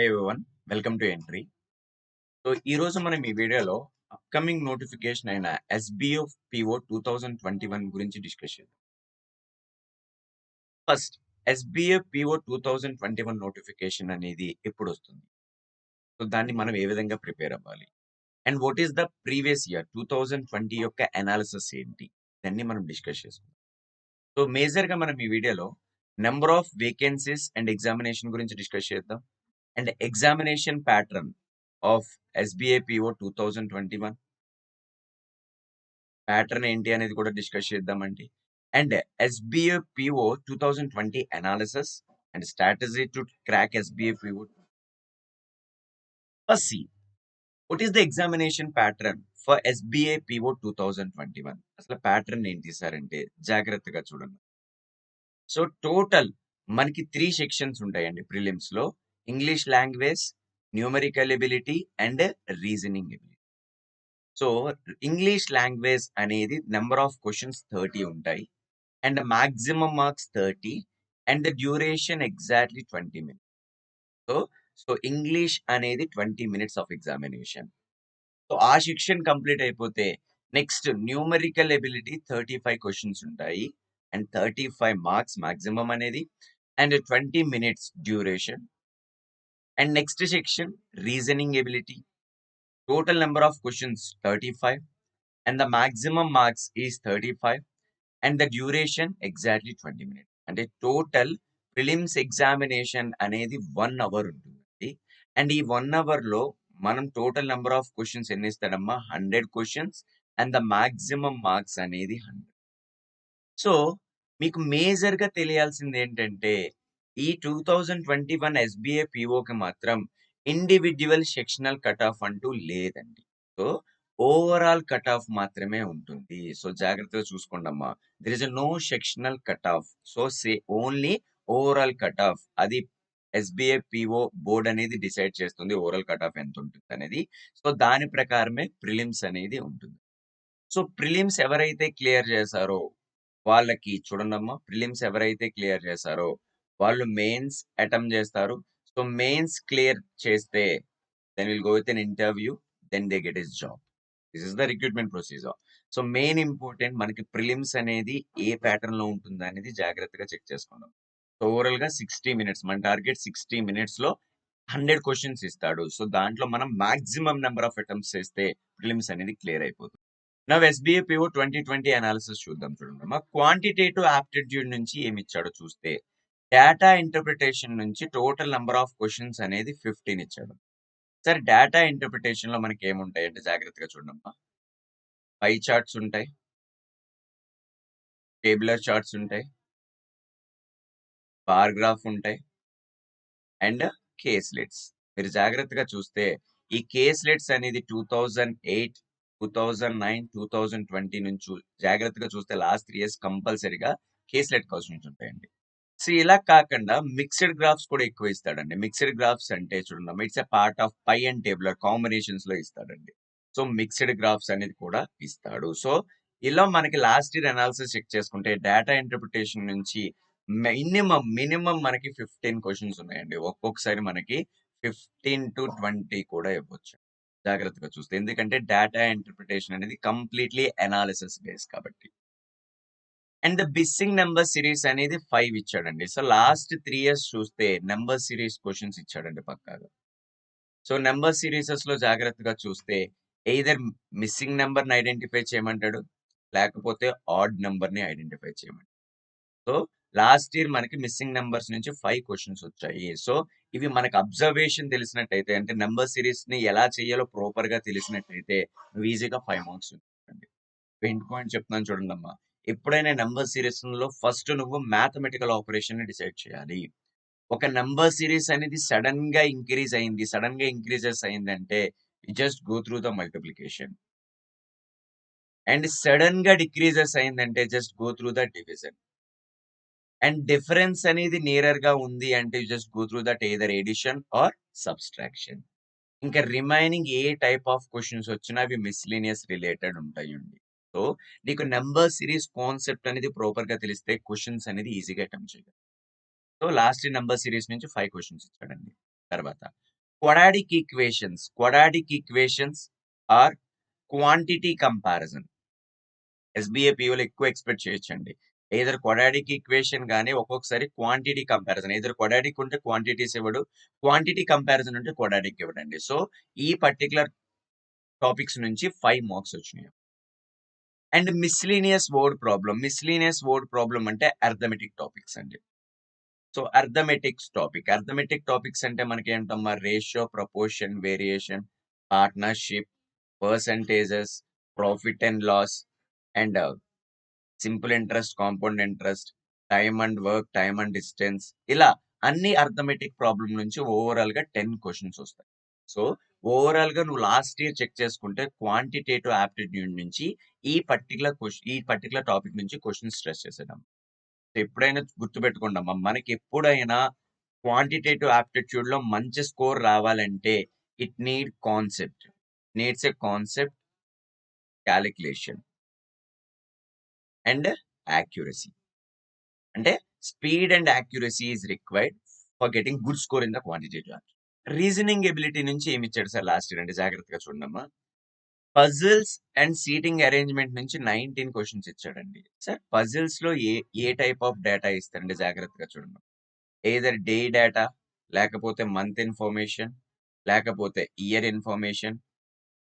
High everyone, welcome to entry. So ఈ రోజు మనం ఈ వీడియోలో అప్కమింగ్ నోటిఫికేషన్ అయిన ఎస్బిఓ పిఓ 2021 గురించి డిస్కస్ చేద్దాం. ఫస్ట్, ఎస్బిఓ పిఓ 2021 నోటిఫికేషన్ అనేది ఎప్పుడు వస్తుంది? సో దాన్ని మనం ఏ విధంగా ప్రిపేర్ అవ్వాలి? And what is the previous year 2020 యొక్క అనాలిసిస్ ఏంటి? ఇవన్నీ మనం డిస్కస్ చేసుకుందాం. సో మేజర్ గా మనం ఈ వీడియోలో number of vacancies and examination గురించి డిస్కస్ చేద్దాం. And examination pattern of SBI PO 2021 pattern ఏంటి అనేది కూడా డిస్కస్ చేద్దామండి. And SBI PO 2020 analysis and strategy to crack SBI PO. First see what is the examination pattern for SBI PO 2021. అసలు pattern ఏంటి sir అంటే జాగ్రత్తగా చూడండి. సో టోటల్ మనకి 3 సెక్షన్స్ ఉంటాయండి ప్రిలిమ్స్ లో. English language, numerical ability and reasoning ability. So English language అనేది number of questions 30 ఉంటాయి and maximum marks 30 and the duration exactly 20 minutes. So so English అనేది 20 minutes ఆఫ్ ఎగ్జామినేషన్. సో ఆ section complete అయిపోతే next numerical ability 35 questions ఉంటాయి and 35 marks maximum అనేది and 20 minutes duration. And next section reasoning ability, total number of questions 35 and the maximum marks is 35 and the duration exactly 20 minutes. అంటే total prelims examination అనేది 1 hour ఉంటుంది and ఈ 1 hour లో మనం total number of questions ఎన్ని ఇస్తాడమ్మా 100 questions and the maximum marks అనేది 100. So మీకు major గా తెలియాల్సింది ఏంటంటే ఈ 2021 ఎస్బిఐ పిఓకి మాత్రం ఇండివిడ్యువల్ సెక్షనల్ కట్ ఆఫ్ అంటూ లేదండి. సో ఓవరాల్ కట్ ఆఫ్ మాత్రమే ఉంటుంది. సో జాగ్రత్తగా చూసుకోండి అమ్మా. There is no sectional cut off. So only overall cut off. అది ఎస్బిఐ పిఓ బోర్డ్ అనేది డిసైడ్ చేస్తుంది ఓవరాల్ కట్ ఆఫ్ ఎంత ఉంటుంది అనేది. సో దాని ప్రకారమే ప్రిలిమ్స్ అనేది ఉంటుంది. సో ప్రిలిమ్స్ ఎవరైతే క్లియర్ చేశారో వాళ్ళకి చూడండమ్మా, ప్రిలిమ్స్ ఎవరైతే క్లియర్ చేశారో వాళ్ళు మెయిన్స్ అటెంప్ట్ చేస్తారు. సో మెయిన్స్ క్లియర్ చేస్తే then will go with an interview, then they get his job. This is the recruitment procedure. So main important మనకి ప్రిలిమ్స్ అనేది ఏ ప్యాటర్న్ లో ఉంటుంది అనేది జాగ్రత్తగా చెక్ చేసుకుందాం. సో ఓవరాల్ గా 60 minutes, మన టార్గెట్ 60 minutes లో 100 క్వశ్చన్స్ ఇస్తాడు. సో దాంట్లో మనం మాక్సిమం నెంబర్ ఆఫ్ అటెంప్ట్స్ చేస్తే ప్రిలిమ్స్ అనేది క్లియర్ అయిపోతుంది. నవ్ ఎస్బిఐ పిఓ 2020 అనాలిసిస్ చూద్దాం. చూడండి మా క్వాంటిటేటివ్ ఆప్టిట్యూడ్ నుంచి ఏమి ఇచ్చాడో చూస్తే డేటా ఇంటర్ప్రిటేషన్ నుంచి టోటల్ నెంబర్ ఆఫ్ క్వశ్చన్స్ అనేది 15 ఇచ్చాడు. సరే డేటా ఇంటర్ప్రిటేషన్ లో మనకి ఏముంటాయి అంటే జాగ్రత్తగా చూడమ్మా. పై చార్ట్స్ ఉంటాయి, టేబులర్ చార్ట్స్ ఉంటాయి, బార్ గ్రాఫ్ ఉంటాయి అండ్ కేస్లెట్స్. మీరు జాగ్రత్తగా చూస్తే ఈ కేస్లెట్స్ అనేది 2008, 2009, 2020 నుంచి జాగ్రత్తగా చూస్తే లాస్ట్ 3 years కంపల్సరీగా కేస్లెట్ క్వశ్చన్స్ ఉంటాయండి. సో ఇలా కాకుండా మిక్స్డ్ గ్రాఫ్స్ కూడా ఎక్కువ ఇస్తాడండి. మిక్స్డ్ గ్రాఫ్స్ అంటే చూడండి it's a part of pie and tabular combinations లో ఇస్తాడండి. సో మిక్స్డ్ గ్రాఫ్స్ అనేది కూడా ఇస్తాడు. సో ఇలా మనకి లాస్ట్ ఇయర్ అనాలిసిస్ చెక్ చేసుకుంటే డేటా ఇంటర్ప్రిటేషన్ నుంచి మినిమం మనకి 15 క్వశ్చన్స్ ఉన్నాయండి. ఒక్కొక్కసారి మనకి 15 to 20 కూడా ఇవ్వచ్చు జాగ్రత్తగా చూస్తే. ఎందుకంటే డేటా ఇంటర్ప్రిటేషన్ అనేది కంప్లీట్లీ అనాలిసిస్ బేస్ కాబట్టి. అండ్ ద బిస్సింగ్ నెంబర్ సిరీస్ అనేది 5 ఇచ్చాడండి. సో లాస్ట్ 3 years చూస్తే నెంబర్ సిరీస్ క్వశ్చన్స్ ఇచ్చాడండి పక్కాగా. సో నెంబర్ సిరీసెస్ లో జాగ్రత్తగా చూస్తే ఎయిదర్ మిస్సింగ్ నెంబర్ ని ఐడెంటిఫై చేయమంటాడు, లేకపోతే ఆడ్ నెంబర్ ని ఐడెంటిఫై చేయమంటాడు. సో లాస్ట్ ఇయర్ మనకి మిస్సింగ్ నెంబర్స్ నుంచి 5 క్వశ్చన్స్ వచ్చాయి. సో ఇవి మనకి అబ్జర్వేషన్ తెలిసినట్టయితే అంటే నెంబర్ సిరీస్ ని ఎలా చేయాలో ప్రాపర్ గా తెలిసినట్టయితే ఈజీగా 5 మార్క్స్ ఉంటుంది. ఎండ్ పాయింట్ చెప్తున్నాను చూడండి అమ్మా. ఎప్పుడైనా నెంబర్ సిరీస్ లో ఫస్ట్ నువ్వు మ్యాథమెటికల్ ఆపరేషన్ ని డిసైడ్ చేయాలి. ఒక నెంబర్ సిరీస్ అనేది సడన్ గా ఇంక్రీజెస్ అయిందంటే just go through the multiplication. And sudden గా డిక్రీజెస్ అయిందంటే just go through the division. And difference అనేది నియరర్ గా ఉంది అంటే just go through that either addition or subtraction. ఇంకా రిమైనింగ్ ఏ టైప్ ఆఫ్ క్వశ్చన్స్ వచ్చినా అవి మిస్లీనియస్ రిలేటెడ్ ఉంటాయండి. సో నీకు నెంబర్ సిరీస్ కాన్సెప్ట్ అనేది ప్రాపర్ గా తెలిస్తే క్వశ్చన్స్ అనేది ఈజీగా అటెంప్ట్ చేయగలరు. సో లాస్ట్ నెంబర్ సిరీస్ నుంచి 5 క్వశ్చన్స్ ఇచ్చాడండి. తర్వాత quadratic equations or quantity comparison. SBI పీఓలో ఎక్కువ ఎక్స్పెక్ట్ చేయొచ్చండి. ఎయిదర్ క్వాడ్రాటిక్ ఈక్వేషన్ గానీ, ఒక్కొక్కసారి క్వాంటిటీ కంపారిజన్. ఎయిదర్ క్వాడ్రాటిక్ ఉంటే క్వాంటిటీస్ ఇవ్వడు. క్వాంటిటీ కంపారిజన్ ఉంటే క్వాడ్రాటిక్ ఇవ్వడండి. సో, ఈ పర్టిక్యులర్ టాపిక్స్ నుంచి 5 మార్క్స్ వచ్చినాయి. అండ్ మిస్‌లీనియస్ వర్డ్ ప్రాబ్లమ్ అంటే అర్థమెటిక్ టాపిక్స్ అండి. సో, అర్థమెటిక్ టాపిక్స్ అంటే మనకేంటమ్మా ratio, proportion, variation, partnership, percentages, profit and loss and simple interest, compound interest, time and work, time and distance, ఇలా అన్ని arithmetic problem నుంచి ఓవరాల్‌గా 10 questions వస్తాయి. So, ఓవరాల్‌గా నువ్వు లాస్ట్ ఇయర్ చెక్ చేసుకుంటే క్వాంటిటేటివ్ ఆప్టిట్యూడ్ నుంచి ఈ పర్టిక్యులర్ టాపిక్ నుంచి క్వెషన్స్ స్ట్రెస్ చేసాడమ్మా. ఎప్పుడైనా గుర్తుపెట్టుకోండమ్మా, మనకెప్పుడైనా క్వాంటిటేటివ్ ఆప్టిట్యూడ్‌లో మంచి స్కోర్ రావాలంటే it needs a concept, calculation and accuracy. అంటే speed and accuracy is required for getting good score in the quantitative aptitude. Reasoning ability నుంచి ఏమి ఇచ్చాడు సార్ లాస్ట్ ఇయర్ అంటే జాగ్రత్తగా చూడమ్మా. పజిల్స్ అండ్ సీటింగ్ అరేంజ్‌మెంట్ నుంచి 19 క్వెషన్స్ ఇచ్చాడండి. సార్ పజిల్స్‌లో ఏ టైప్ ఆఫ్ డేటా ఇస్తారంటే జాగ్రత్తగా చూడండి. ఎయిదర్ డే డేటా, లేకపోతే మంత్ ఇన్ఫర్మేషన్, లేకపోతే year information,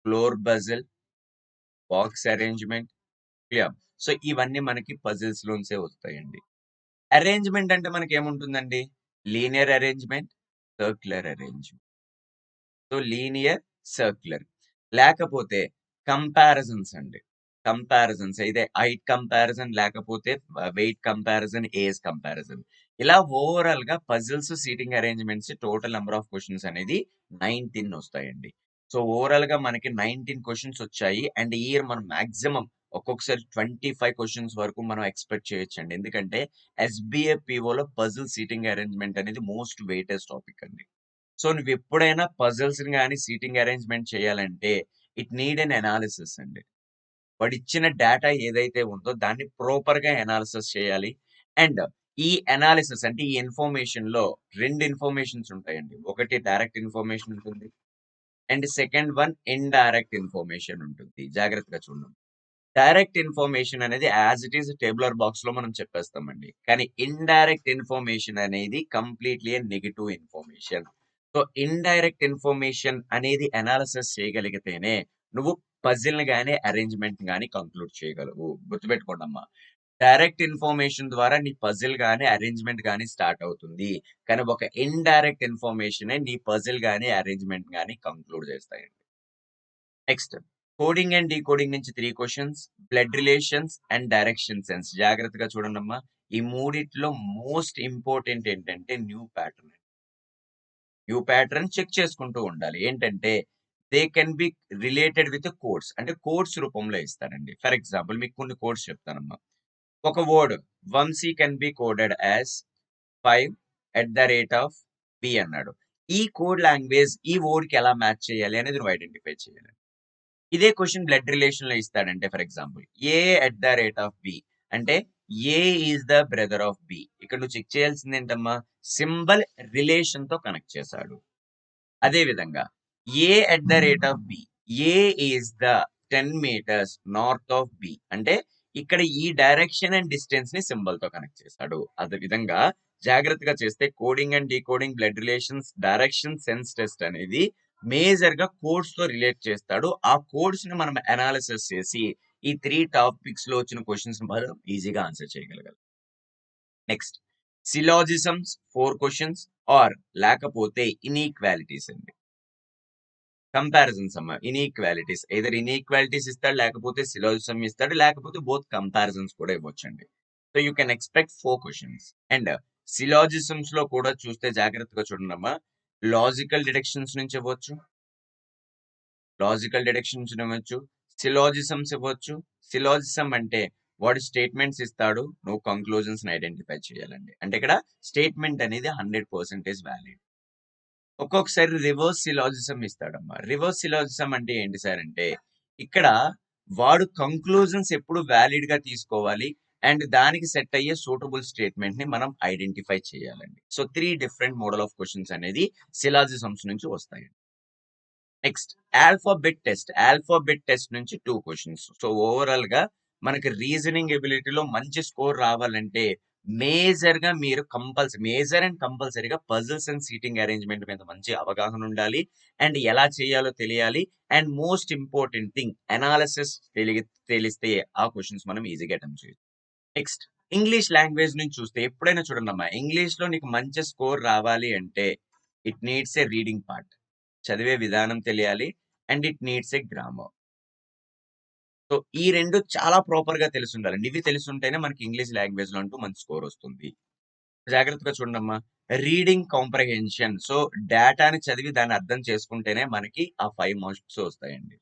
floor puzzle, box arrangement, clear. So, ఇవన్నీ మనకి పజిల్స్ లోంచే వస్తాయండి. అరేంజ్‌మెంట్ అంటే మనకేముంటుందండి? Linear arrangement, circular arrangement. So, linear, circular. లేకపోతే కంపారిజన్స్ అండి. అయితే హైట్ కంపారిజన్, లేకపోతే వెయిట్ కంపారిజన్, ఏజ్ కంపారిజన్. ఇలా ఓవరాల్‌గా puzzles, seating arrangements total number of questions అనేది 19 వస్తాయండి. సో, ఓవరాల్‌గా మనకి 19 క్వెషన్స్ వచ్చాయి. అండ్ ఈ ఇయర్ మనం మాక్సిమం ఒక్కొక్కసారి 25 క్వెషన్స్ వరకు మనం ఎక్స్‌పెక్ట్ చేయొచ్చండి. ఎందుకంటే ఎస్‌బీఏ పీఓలో పజిల్, సీటింగ్ అరేంజ్‌మెంట్ అనేది మోస్ట్ వెయిటేజ్ టాపిక్ అండి. సో, నువ్వెప్పుడైనా పజిల్స్‌ని గాని, సీటింగ్ అరేంజ్‌మెంట్ చేయాలంటే ఇట్ నీడ్ ఎన్ అనాలిసిస్ అండి. వాడిచ్చిన డేటా ఏదైతే ఉందో దాన్ని ప్రాపర్‌గా అనాలిసిస్ చేయాలి. అండ్ ఈ అనాలిసిస్ అంటే ఈ ఇన్ఫర్మేషన్‌లో 2 ఇన్ఫర్మేషన్స్ ఉంటాయండి. ఒకటి డైరెక్ట్ ఇన్ఫర్మేషన్ ఉంటుంది. And second one indirect information ఉంటుంది. జాగ్రత్తగా చూడండి. డైరెక్ట్ ఇన్ఫర్మేషన్ అనేది యాజ్ ఇట్ ఈస్ టేబులర్ బాక్స్‌లో మనం చెప్పేస్తామండి. కానీ ఇండైరెక్ట్ ఇన్ఫర్మేషన్ అనేది completely negative information. So, indirect information అనేది అనాలిసిస్ చేయగలిగితేనే నువ్వు పజిల్‌ని గాని, అరేంజ్‌మెంట్‌ని గాని కంక్లూడ్ చేయగలవు. గుర్తుపెట్టుకోండమ్మా. డైరెక్ట్ ఇన్ఫర్మేషన్ ద్వారా నీ పజిల్ గాని, అరేంజ్‌మెంట్ గాని స్టార్ట్ అవుతుంది. కానీ ఒక ఇండైరెక్ట్ ఇన్ఫర్మేషనే నీ పజిల్ గాని, అరేంజ్‌మెంట్ గాని కంక్లూడ్ చేస్తాయండి. నెక్స్ట్ కోడింగ్ అండ్ డీకోడింగ్ నుంచి 3 questions, blood relations and direction sense. జాగ్రత్తగా చూడండమ్మా. ఈ మూడిట్లో మోస్ట్ ఇంపార్టెంట్ ఏంటంటే new pattern. New pattern check చేసుకుంటూ ఉండాలి. ఏంటంటే they can be related with codes. అంటే కోడ్స్ రూపంలో ఇస్తారండి. ఫర్ ఎగ్జాంపుల్ మీకు కొన్ని కోడ్స్ చెప్తానమ్మా. ఒక word Vamshi can be coded as 5 అన్నాడు. ఈ కోడ్ లాంగ్వేజ్ ఈ వర్డ్ కి ఎలా మ్యాచ్ చేయాలి అనేది నువ్వు ఐడెంటిఫై చేయాలి. ఇదే క్వెషన్ బ్లడ్ రిలేషన్ లో ఇస్తాడంటే ఫర్ ఎగ్జాంపుల్ ఏ@బి అంటే A is the brother of B. ఇక్కడ నువ్వు చెక్ చేయాల్సింది ఏంటమ్మా, సింబల్ రిలేషన్ తో కనెక్ట్ చేశాడు. అదే విధంగా ఏ@బి, A is the 10 meters north of B అంటే ఇక్కడ ఈ డైరెక్షన్ అండ్ డిస్టెన్స్ ని సింబల్ తో కనెక్ట్ చేశాడు. అదే విధంగా జాగ్రత్తగా చేస్తే coding and decoding, blood relations, direction sense test అనేది మేజర్ గా కోడ్స్ తో రిలేట్ చేస్తాడు. ఆ కోడ్స్ ని మనం అనాలిసిస్ చేసి ఈ 3 టాపిక్స్ లో వచ్చిన క్వశ్చన్స్ మనం ఈజీగా ఆన్సర్ చేయగలగాలి. నెక్స్ట్ సిలాజిజమ్స్ 4 క్వశ్చన్స్ ఆర్ లేకపోతే ఇన్ఈక్వాలిటీస్ అండి. కంపారిజన్స్ అమ్మా. ఇన్ఈక్వాలిటీస్ ఎయిదర్ ఇన్ఈక్వాలిటీస్ ఇస్తాడు, లేకపోతే సిలాజిజం ఇస్తాడు, లేకపోతే బోత్ కంపారిజన్స్ కూడా ఇవ్వచ్చండి. So you can expect 4 questions. And syllogisms లో కూడా చూస్తే జాగ్రత్తగా చూడండమ్మా. లాజికల్ డిడక్షన్స్ నుంచి ఇవ్వచ్చు, సిలాజిజమ్స్ ఇవ్వచ్చు. సిలాజిజం అంటే వాడు స్టేట్మెంట్స్ ఇస్తాడు, నువ్వు కంక్లూజన్స్ ఐడెంటిఫై చేయాలండి. అంటే ఇక్కడ స్టేట్మెంట్ అనేది 100% వ్యాలిడ్. ఒక్కొక్కసారి రివర్స్ సిలాజిజం ఇస్తాడమ్మా. రివర్స్ సిలాజిజం అంటే ఏంటి సార్ అంటే ఇక్కడ వాడు కంక్లూజన్స్ ఎప్పుడు వ్యాలిడ్ గా తీసుకోవాలి, అండ్ దానికి సెట్ అయ్యే సూటబుల్ స్టేట్మెంట్‌ని మనం ఐడెంటిఫై చేయాలండి. So, 3 different model of questions అనేది సిలాజిజమ్స్ నుంచి వస్తాయి. Next alphabet test. Alphabet test నుంచి 2 క్వెషన్స్. సో, ఓవరాల్‌గా మనకి రీజనింగ్ ఎబిలిటీలో మంచి స్కోర్ రావాలంటే మేజర్ అండ్ కంపల్సరీగా పజిల్స్ అండ్ సీటింగ్ అరేంజ్‌మెంట్ మీద మంచి అవగాహన ఉండాలి. అండ్ ఎలా చేయాలో తెలియాలి. And most important thing analysis తెలిస్తే ఆ క్వెషన్స్ మనం ఈజీగా అటెంప్ట్ చేయొచ్చు. నెక్స్ట్ ఇంగ్లీష్ లాంగ్వేజ్ నుంచి చూస్తే ఎప్పుడైనా చూడండమ్మా, ఇంగ్లీష్‌లో నీకు మంచి స్కోర్ రావాలి అంటే it needs a reading part. చదివే విధానం తెలియాలి. And it needs a grammar. So, ఈ 2 చాలా ప్రాపర్‌గా తెలిసుండాలండి. ఇవి తెలిసుంటేనే మనకి ఇంగ్లీష్ లాంగ్వేజ్‌లో అంటూ మంచి స్కోర్ వస్తుంది. జాగ్రత్తగా చూడండమ్మా. Reading comprehension. సో, డేటాని చదివి దాన్ని అర్థం చేసుకుంటేనే మనకి ఆ 5 మార్క్స్ వస్తాయండి.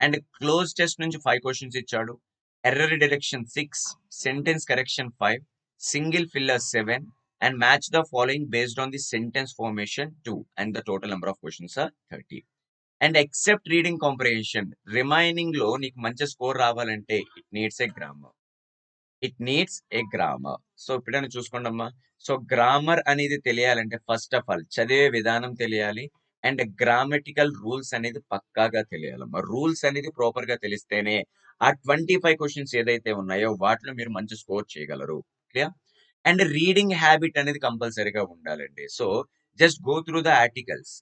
అండ్ క్లోజ్ టెస్ట్ నుంచి 5 క్వెషన్స్ ఇచ్చాడు. Error detection 6, sentence correction 5, single filler 7 and match the following based on the sentence formation 2 and the total number of questions are 30. And except reading comprehension remaining లో నీకు మంచి score రావాలంటే it needs a grammar. It needs a grammar. So, ఎప్పుడైనా చూసుకోండమ్మా. So, grammar అనేది తెలియాలంటే first of all చదివే విధానం తెలియాలి. అండ్ గ్రామటికల్ రూల్స్ అనేది పక్కాగా తెలియాలమ్మా. రూల్స్ అనేది ప్రాపర్ గా తెలిస్తేనే ఆ 25 క్వెషన్స్ ఏదైతే ఉన్నాయో వాటిలో మీరు మంచి స్కోర్ చేయగలరు. క్లియర్? అండ్ రీడింగ్ హ్యాబిట్ అనేది కంపల్సరీగా ఉండాలండి. So, just go through the articles.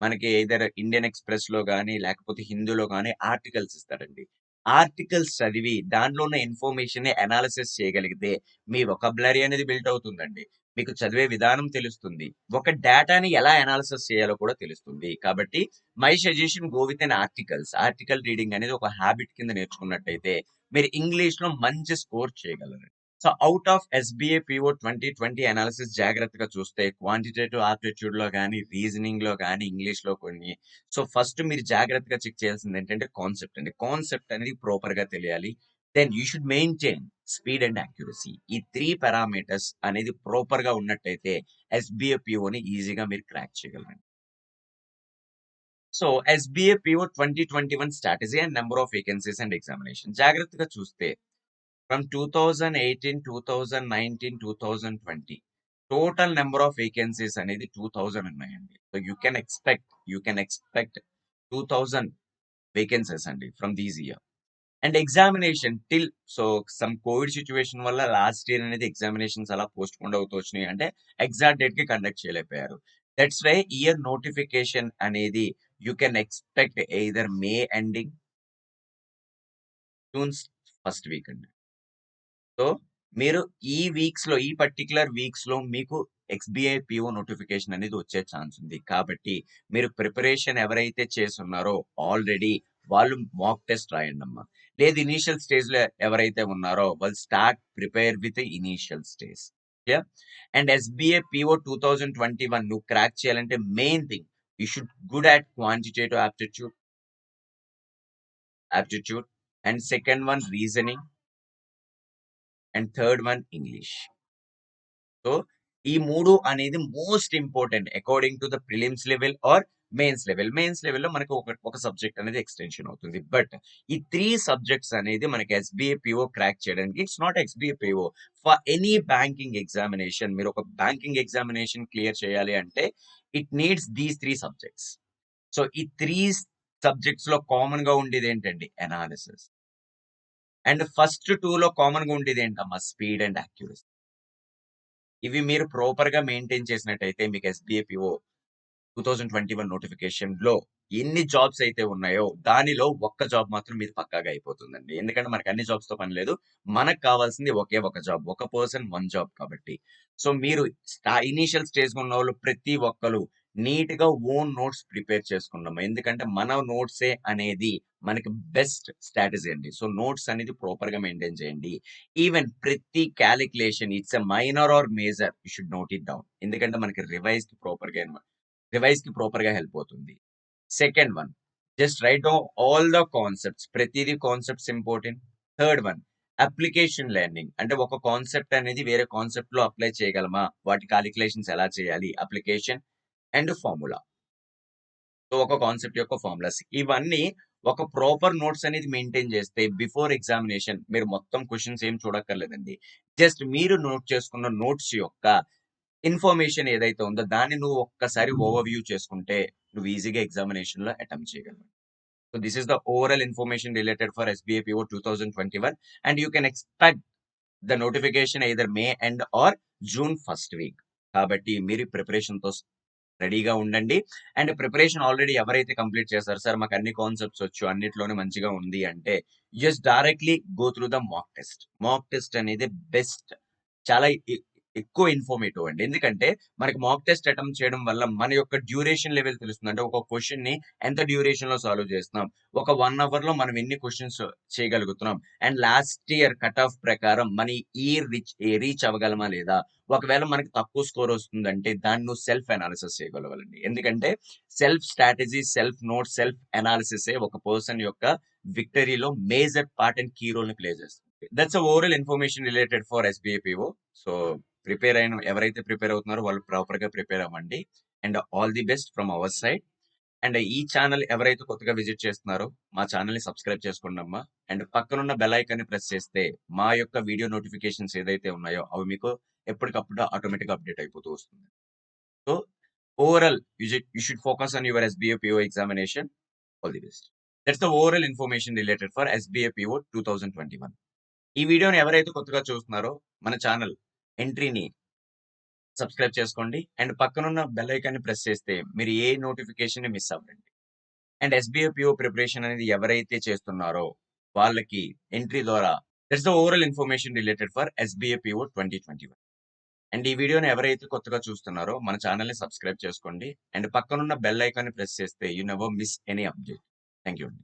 మనకి ఎయిదర్ ఇండియన్ ఎక్స్‌ప్రెస్‌లో గాని, లేకపోతే హిందూలో గాని ఆర్టికల్స్ ఇస్తాడండి. ఆర్టికల్స్ చదివి దాంట్లో ఉన్న ఇన్ఫర్మేషన్‌ని అనాలిసిస్ చేయగలిగితే మీ వొకాబులరీ అనేది బిల్డ్ అవుతుందండి. మీకు చదివే విధానం తెలుస్తుంది. ఒక డేటాని ఎలా అనాలిసిస్ చేయాలో కూడా తెలుస్తుంది. కాబట్టి my suggestion go with an articles. Article reading అనేది ఒక హాబిట్ కింద నేర్చుకున్నట్టయితే మీరు ఇంగ్లీష్‌లో మంచి స్కోర్ చేయగలరు. So, out of SBA PO 2020 analysis జాగ్రత్తగా చూస్తే క్వాంటిటేటివ్ ఆప్టిట్యూడ్‌లో గాని, రీజనింగ్‌లో గాని, ఇంగ్లీష్‌లో కొన్ని. సో, ఫస్ట్ మీరు జాగ్రత్తగా చెక్ చేయాల్సింది ఏంటంటే కాన్సెప్ట్ అండి. కాన్సెప్ట్ అనేది ప్రాపర్‌గా తెలియాలి. Then you should maintain speed and accuracy. ఈ 3 పారామీటర్స్ అనేది ప్రాపర్‌గా ఉన్నట్టయితే ఎస్‌బీఏ పీఓని ఈజీగా మీరు క్రాక్ చేయగలరండి. So, SBI PO 2021 strategy and number of vacancies and examination. జాగ్రత్తగా చూస్తే from 2018, 2019, 2020 total number of vacancies అనేది 2000 ఉన్నాయండి. So you can expect 2000 vacancies అండి from this year. And examination till so some COVID situation వల్ల last year అనేది examinations అలా postpone అవుతూ వచ్చినాయి. అంటే ఎగ్జాక్ట్ డేట్‌కి కండక్ట్ చేయలేకపోయారు. దట్స్ వై ఇయర్ నోటిఫికేషన్ అనేది you can expect either May ending, June first week అండి. సో, మీరు ఈ పర్టిక్యులర్ వీక్స్‌లో మీకు ఎక్స్‌బీఐ పీఓ నోటిఫికేషన్ అనేది వచ్చే ఛాన్స్ ఉంది. కాబట్టి మీరు ప్రిపరేషన్ ఎవరైతే చేసున్నారో ఆల్రెడీ వాళ్ళు మాక్ టెస్ట్ రాయండమ్మా. లేదు ఇనీషియల్ స్టేజ్‌లో ఎవరైతే ఉన్నారో వాళ్ళు start prepare with initial stage. Yeah! And SBI PO 2021 నువ్వు క్రాక్ చేయాలంటే main thing you should good at quantitative aptitude and second one reasoning and third one English. So, ఈ 3 అనేది most important according to the prelims level or mains level. Mains లెవెల్‌లో మనకు ఒక subject అనేది extension అవుతుంది. But ఈ 3 subjects అనేది మనకి ఎస్‌బీఏ పీఓ క్రాక్ చేయడానికి it's not SBA PO. For any banking examination మీరు ఒక బ్యాంకింగ్ ఎగ్జామినేషన్ క్లియర్ చేయాలి అంటే it needs these 3 subjects. So, ఈ 3 సబ్జెక్ట్స్‌లో కామన్‌గా ఉండేదేంటండి అనాలిసిస్. అండ్ ఫస్ట్ 2లో కామన్‌గా ఉండేదేంటమ్మా స్పీడ్ అండ్ యాక్యురసీ. ఇవి మీరు ప్రాపర్‌గా మెయింటైన్ చేసినట్టయితే మీకు ఎస్‌బీఏపీఓ 2021 నోటిఫికేషన్‌లో ఎన్ని జాబ్స్ అయితే ఉన్నాయో దానిలో ఒక్క జాబ్ మాత్రం మీది పక్కాగా అయిపోతుందండి. ఎందుకంటే మనకు అన్ని జాబ్స్‌తో పని లేదు. మనకు కావాల్సింది ఒకే ఒక జాబ్. ఒక పర్సన్ వన్ జాబ్ కాబట్టి. సో, మీరు ఇనీషియల్ స్టేజ్‌లో ఉన్నోళ్ళు ప్రతి ఒక్కళ్ళు నీట్‌గా ఓన్ నోట్స్ ప్రిపేర్ చేసుకుందాం. ఎందుకంటే మన నోట్సే అనేది మనకి బెస్ట్ స్ట్రాటజీ అండి. సో, నోట్స్ అనేది ప్రాపర్‌గా మెయింటైన్ చేయండి. ఈవెన్ ప్రతి calculation it's a minor or major you should note it down. ఎందుకంటే మనకి రివైజ్‌కి ప్రాపర్‌గా హెల్ప్ అవుతుంది. Second one just write down all the concepts. ప్రతిది concepts important. Third one application learning. అంటే ఒక కాన్సెప్ట్ అనేది వేరే కాన్సెప్ట్‌లో అప్లై చేయగలమా? వాటి కాలిక్యులేషన్స్ ఎలా చేయాలి? Application and formula. సో, ఒక కాన్సెప్ట్ యొక్క ఫార్ములాస్. ఇవన్నీ ఒక ప్రాపర్ నోట్స్ అనేది మెయింటైన్ చేస్తే బిఫోర్ ఎగ్జామినేషన్ మీరు మొత్తం క్వెషన్స్ ఏం చూడక్కర్లేదండి. జస్ట్ మీరు నోట్ చేసుకున్న నోట్స్ యొక్క ఇన్ఫర్మేషన్ ఏదైతే ఉందో దాన్ని నువ్వు ఒక్కసారి ఓవర్‌వ్యూ చేసుకుంటే నువ్వు ఈజీగా ఎగ్జామినేషన్‌లో అటెంప్ట్ చేయగలవు. So this is the overall information related for SBI PO 2021 and you can expect the notification either May end are June first week. కాబట్టి మీరు ప్రిపరేషన్‌తో రెడీగా ఉండండి. అండ్ ప్రిపరేషన్ ఆల్రెడీ ఎవరైతే కంప్లీట్ చేశారో, సార్ మాకు అన్ని కాన్సెప్ట్స్ వచ్చు, అన్నిట్లోనే మంచిగా ఉంది అంటే, just directly go through the mock test. Mock test అనేది బెస్ట్. చాలా ఎక్కువ ఇన్ఫర్మేటివ్ అండి. ఎందుకంటే మనకి మాక్ టెస్ట్ అటెంప్ట్ చేయడం వల్ల మన యొక్క డ్యూరేషన్ లెవెల్ తెలుస్తుంది. అంటే ఒక క్వెషన్‌ని ఎంత డ్యూరేషన్‌లో సాల్వ్ చేస్తున్నాం. ఒక 1 అవర్‌లో మనం ఎన్ని క్వెషన్స్ చేయగలుగుతున్నాం. And last year cut off ప్రకారం మన ఈ రీచ్ అవ్వగలమా లేదా? ఒకవేళ మనకి తక్కువ స్కోర్ వస్తుందంటే దాన్ని నువ్వు సెల్ఫ్ అనాలిసిస్ చేయగలగాలండి. ఎందుకంటే self strategy, self notes, self అనాలిసిసే ఒక పర్సన్ యొక్క విక్టరీలో మేజర్ పార్ట్ అండ్ కీ రోల్‌ని ప్లే చేస్తుంది. That's overall information related for SBI PO. So ఎవరైతే ప్రిపేర్ అవుతున్నారో వాళ్ళు ప్రాపర్‌గా ప్రిపేర్ అవ్వండి. And all the best from our side. And ఈ ఛానల్ ఎవరైతే కొత్తగా విజిట్ చేస్తున్నారో మా ఛానల్‌ని సబ్స్క్రైబ్ చేసుకోండమ్మా. అండ్ పక్కనున్న బెల్ ఐకాన్‌ని ప్రెస్ చేస్తే మా యొక్క వీడియో నోటిఫికేషన్స్ ఏదైతే ఉన్నాయో అవి మీకు ఎప్పటికప్పుడు ఆటోమేటిక్‌గా అప్డేట్ అయిపోతూ వస్తుంది. So overall you should focus on your SBI PO examination. All the best. That's the overall information related for SBI PO 2021. ఈ వీడియోని ఎవరైతే కొత్తగా చూస్తున్నారో మన ఛానల్ ఎంట్రీని సబ్స్క్రైబ్ చేసుకోండి. అండ్ పక్కనున్న బెల్ ఐకాన్‌ని ప్రెస్ చేస్తే మీరు ఏ నోటిఫికేషన్‌ని మిస్ అవ్వరండి. అండ్ ఎస్‌బీఐ పీఓ ప్రిపరేషన్ అనేది ఎవరైతే చేస్తున్నారో వాళ్ళకి ఎంట్రీ ద్వారా that's the overall information related for SBI PO 2021. And ఈ వీడియోని ఎవరైతే కొత్తగా చూస్తున్నారో మన ఛానల్‌ని సబ్స్క్రైబ్ చేసుకోండి. అండ్ పక్కనున్న బెల్ ఐకాన్‌ని ప్రెస్ చేస్తే you never miss any update. Thank you అండి.